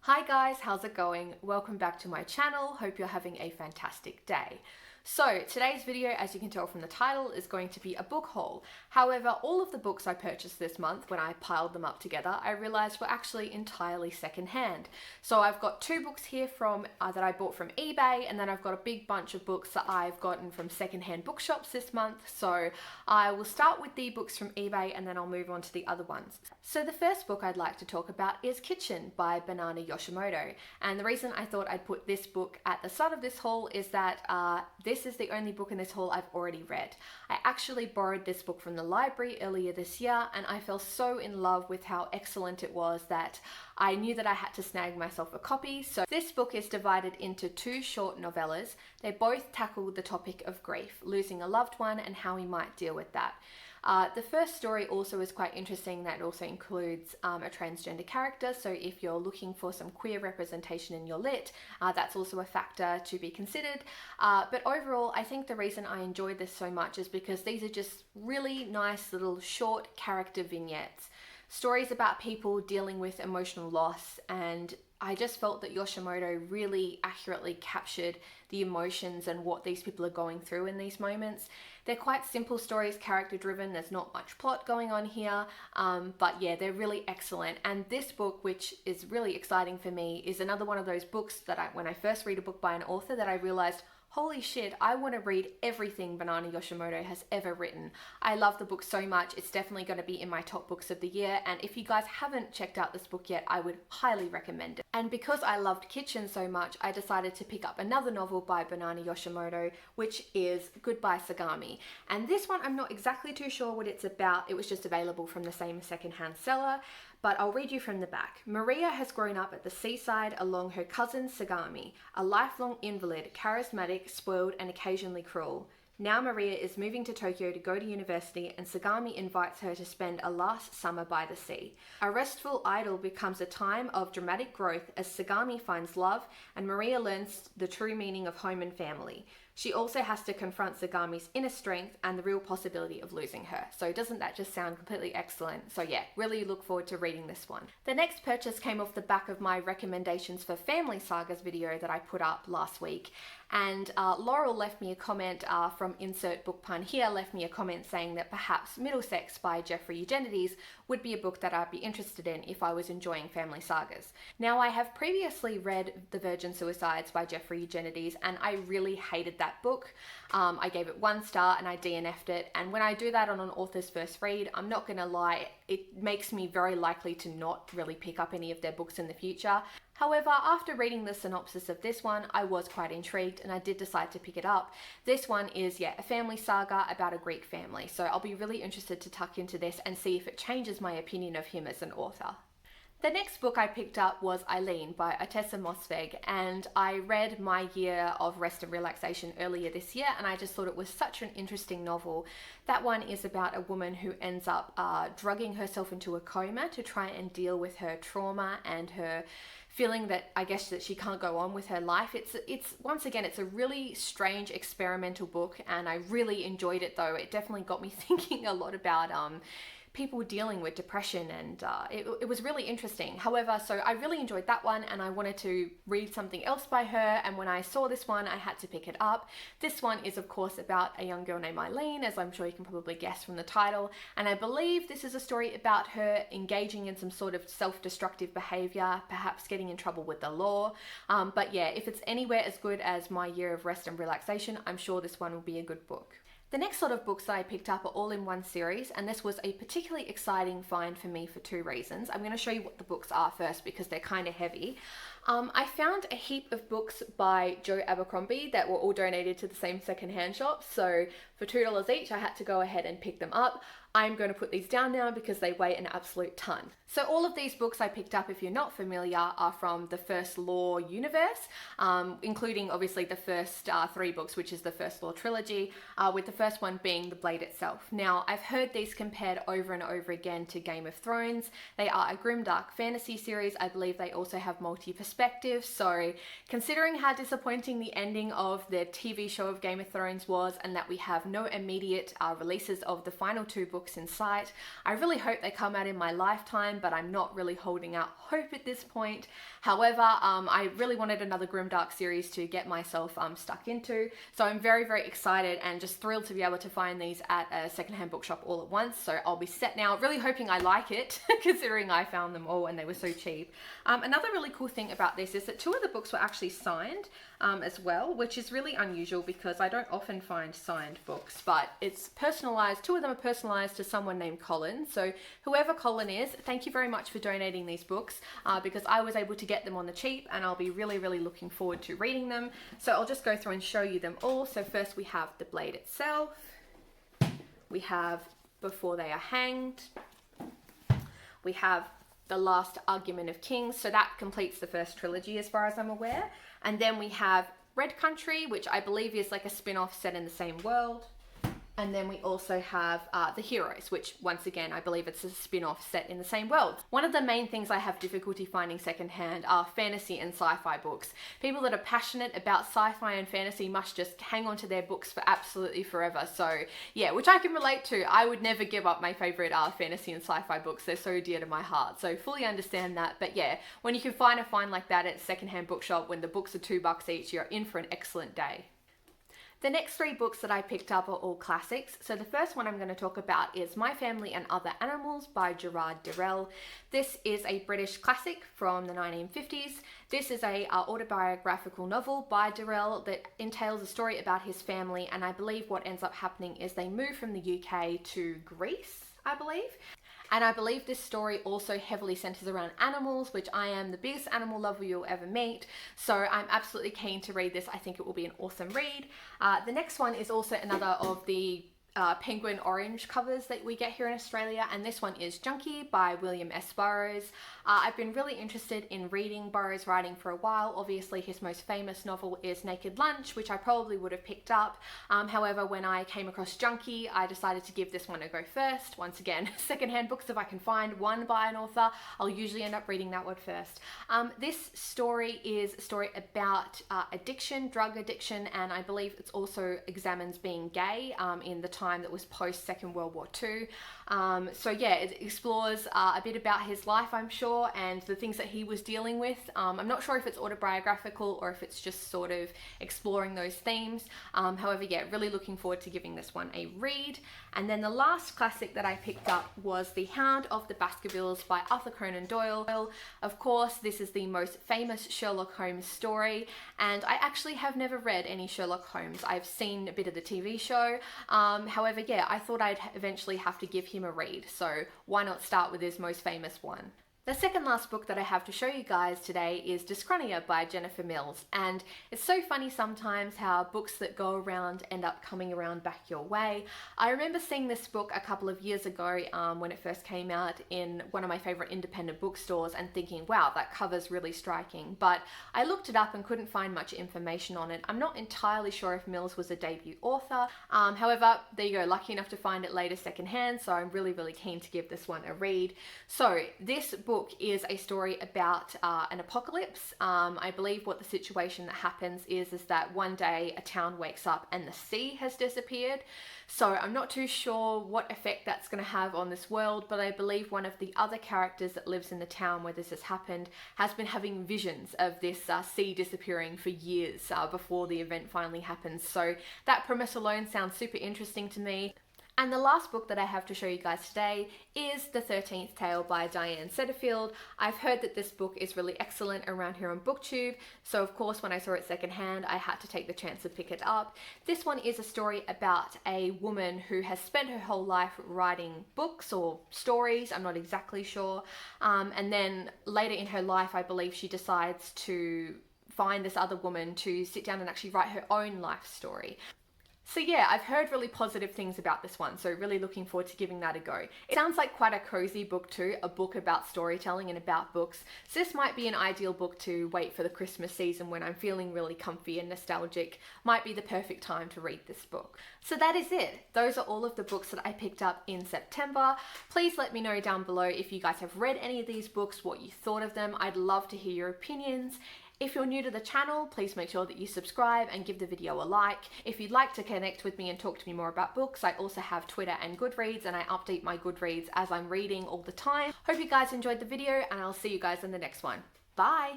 Hi guys, how's it going? Welcome back to my channel. Hope you're having a fantastic day. So today's video, as you can tell from the title, is going to be a book haul. However, all of the books I purchased this month, when I piled them up together, I realized were actually entirely secondhand. So I've got two books here from that I bought from eBay, and then I've got a big bunch of books that I've gotten from secondhand bookshops this month. So I will start with the books from eBay and then I'll move on to the other ones. So the first book I'd like to talk about is Kitchen by Banana Yoshimoto. And the reason I thought I'd put this book at the start of this haul is that this is the only book in this haul I've already read. I actually borrowed this book from the library earlier this year and I fell so in love with how excellent it was that I knew that I had to snag myself a copy. So this book is divided into two short novellas. They both tackle the topic of grief, losing a loved one and how we might deal with that. The first story also is quite interesting. That also includes a transgender character, so if you're looking for some queer representation in your lit, that's also a factor to be considered. But overall, I think the reason I enjoyed this so much is because these are just really nice little short character vignettes. Stories about people dealing with emotional loss, and I just felt that Yoshimoto really accurately captured the emotions and what these people are going through in these moments. They're quite simple stories, character driven, there's not much plot going on here, but yeah, they're really excellent. And this book, which is really exciting for me, is another one of those books that when I first read a book by an author that I realized, holy shit, I want to read everything Banana Yoshimoto has ever written. I love the book so much. It's definitely going to be in my top books of the year. And if you guys haven't checked out this book yet, I would highly recommend it. And because I loved Kitchen so much, I decided to pick up another novel by Banana Yoshimoto, which is Goodbye Sagami. And this one, I'm not exactly too sure what it's about. It was just available from the same secondhand seller. But I'll read you from the back. Maria has grown up at the seaside along her cousin Sagami, a lifelong invalid, charismatic, spoiled, and occasionally cruel. Now Maria is moving to Tokyo to go to university, and Sagami invites her to spend a last summer by the sea. A restful idyll becomes a time of dramatic growth as Sagami finds love and Maria learns the true meaning of home and family. She also has to confront Sagami's inner strength and the real possibility of losing her. So doesn't that just sound completely excellent? So yeah, really look forward to reading this one. The next purchase came off the back of my recommendations for family sagas video that I put up last week. And Laurel left me a comment from Insert Book Pun here, left me a comment saying that perhaps Middlesex by Jeffrey Eugenides would be a book that I'd be interested in if I was enjoying family sagas. Now, I have previously read The Virgin Suicides by Jeffrey Eugenides and I really hated that book. I gave it 1 star and I DNF'd it, and when I do that on an author's first read, I'm not gonna lie, it makes me very likely to not really pick up any of their books in the future. However, after reading the synopsis of this one, I was quite intrigued and I did decide to pick it up. This one is, a family saga about a Greek family, so I'll be really interested to tuck into this and see if it changes my opinion of him as an author. The next book I picked up was Eileen by Ottessa Mossvegh, and I read My Year of Rest and Relaxation earlier this year, and I just thought it was such an interesting novel. That one is about a woman who ends up drugging herself into a coma to try and deal with her trauma and her feeling that that she can't go on with her life. It's once again, it's a really strange experimental book, and I really enjoyed it though. It definitely got me thinking a lot about people dealing with depression, and it was really interesting. However, so I really enjoyed that one and I wanted to read something else by her, and when I saw this one I had to pick it up. This one is of course about a young girl named Eileen, as I'm sure you can probably guess from the title, and I believe this is a story about her engaging in some sort of self-destructive behavior, perhaps getting in trouble with the law. But yeah, if it's anywhere as good as My Year of Rest and Relaxation, I'm sure this one will be a good book. The next sort of books that I picked up are all in one series, and this was a particularly exciting find for me for 2 reasons. I'm going to show you what the books are first because they're kind of heavy. I found a heap of books by Joe Abercrombie that were all donated to the same secondhand shop, so for $2 each I had to go ahead and pick them up. I'm going to put these down now because they weigh an absolute ton. So all of these books I picked up, if you're not familiar, are from the First Law universe, including obviously the first 3 books, which is the First Law trilogy, with the first one being The Blade itself. Now, I've heard these compared over and over again to Game of Thrones. They are a grimdark fantasy series. I believe they also have multi-perspectives, so considering how disappointing the ending of the TV show of Game of Thrones was, and that we have no immediate releases of the final 2 books books in sight. I really hope they come out in my lifetime, but I'm not really holding out hope at this point. However, I really wanted another Grimdark series to get myself stuck into, so I'm very, very excited and just thrilled to be able to find these at a secondhand bookshop all at once. So I'll be set now, really hoping I like it, considering I found them all and they were so cheap. Another really cool thing about this is that 2 of the books were actually signed as well, which is really unusual because I don't often find signed books, but it's personalized. 2 of them are personalized to someone named Colin. So whoever Colin is, thank you very much for donating these books because I was able to get them on the cheap, and I'll be really, really looking forward to reading them. So I'll just go through and show you them all. So first we have The Blade itself. We have Before They Are Hanged. We have The Last Argument of Kings. So that completes the first trilogy as far as I'm aware. And then we have Red Country, which I believe is like a spin-off set in the same world. And then we also have The Heroes, which once again, I believe it's a spin-off set in the same world. One of the main things I have difficulty finding secondhand are fantasy and sci-fi books. People that are passionate about sci-fi and fantasy must just hang on to their books for absolutely forever. So yeah, which I can relate to. I would never give up my favorite fantasy and sci-fi books. They're so dear to my heart. So fully understand that. But yeah, when you can find a find like that at a secondhand bookshop, when the books are $2 each, you're in for an excellent day. The next 3 books that I picked up are all classics. So the first one I'm going to talk about is My Family and Other Animals by Gerard Durrell. This is a British classic from the 1950s. This is a autobiographical novel by Durrell that entails a story about his family, and I believe what ends up happening is they move from the UK to Greece, I believe. And I believe this story also heavily centers around animals, which I am the biggest animal lover you'll ever meet. So I'm absolutely keen to read this. I think it will be an awesome read. The next one is also another of the penguin orange covers that we get here in Australia, and this one is Junkie by William S. Burroughs. I've been really interested in reading Burroughs' writing for a while. Obviously his most famous novel is Naked Lunch, which I probably would have picked up. However, when I came across Junkie, I decided to give this one a go first. Once again, secondhand books, if I can find one by an author, I'll usually end up reading that one first. This story is a story about addiction, drug addiction, and I believe it also examines being gay in the time that was post Second World War II. So yeah, it explores a bit about his life, I'm sure, and the things that he was dealing with. I'm not sure if it's autobiographical or if it's just sort of exploring those themes. However, yeah, really looking forward to giving this one a read. And then the last classic that I picked up was The Hound of the Baskervilles by Arthur Conan Doyle. Of course, this is the most famous Sherlock Holmes story, and I actually have never read any Sherlock Holmes. I've seen a bit of the TV show. However, yeah, I thought I'd eventually have to give him a read, so why not start with his most famous one? The second last book that I have to show you guys today is Dyschronia by Jennifer Mills, and it's so funny sometimes how books that go around end up coming around back your way. I remember seeing this book a couple of years ago when it first came out in one of my favorite independent bookstores and thinking, wow, that cover's really striking, but I looked it up and couldn't find much information on it. I'm not entirely sure if Mills was a debut author. However, there you go, lucky enough to find it later secondhand, so I'm really, really keen to give this one a read. So this book is a story about an apocalypse. I believe what the situation that happens is that one day a town wakes up and the sea has disappeared. So I'm not too sure what effect that's going to have on this world, but I believe one of the other characters that lives in the town where this has happened has been having visions of this sea disappearing for years before the event finally happens. So that premise alone sounds super interesting to me. And the last book that I have to show you guys today is The 13th Tale by Diane Setterfield. I've heard that this book is really excellent around here on BookTube, so of course when I saw it secondhand I had to take the chance to pick it up. This one is a story about a woman who has spent her whole life writing books or stories, I'm not exactly sure, and then later in her life I believe she decides to find this other woman to sit down and actually write her own life story. So yeah, I've heard really positive things about this one, so really looking forward to giving that a go. It sounds like quite a cozy book too, a book about storytelling and about books, so this might be an ideal book to wait for the Christmas season when I'm feeling really comfy and nostalgic. Might be the perfect time to read this book. So that is it. Those are all of the books that I picked up in September. Please let me know down below if you guys have read any of these books, what you thought of them. I'd love to hear your opinions. If you're new to the channel, please make sure that you subscribe and give the video a like. If you'd like to connect with me and talk to me more about books, I also have Twitter and Goodreads, and I update my Goodreads as I'm reading all the time. Hope you guys enjoyed the video, and I'll see you guys in the next one. Bye!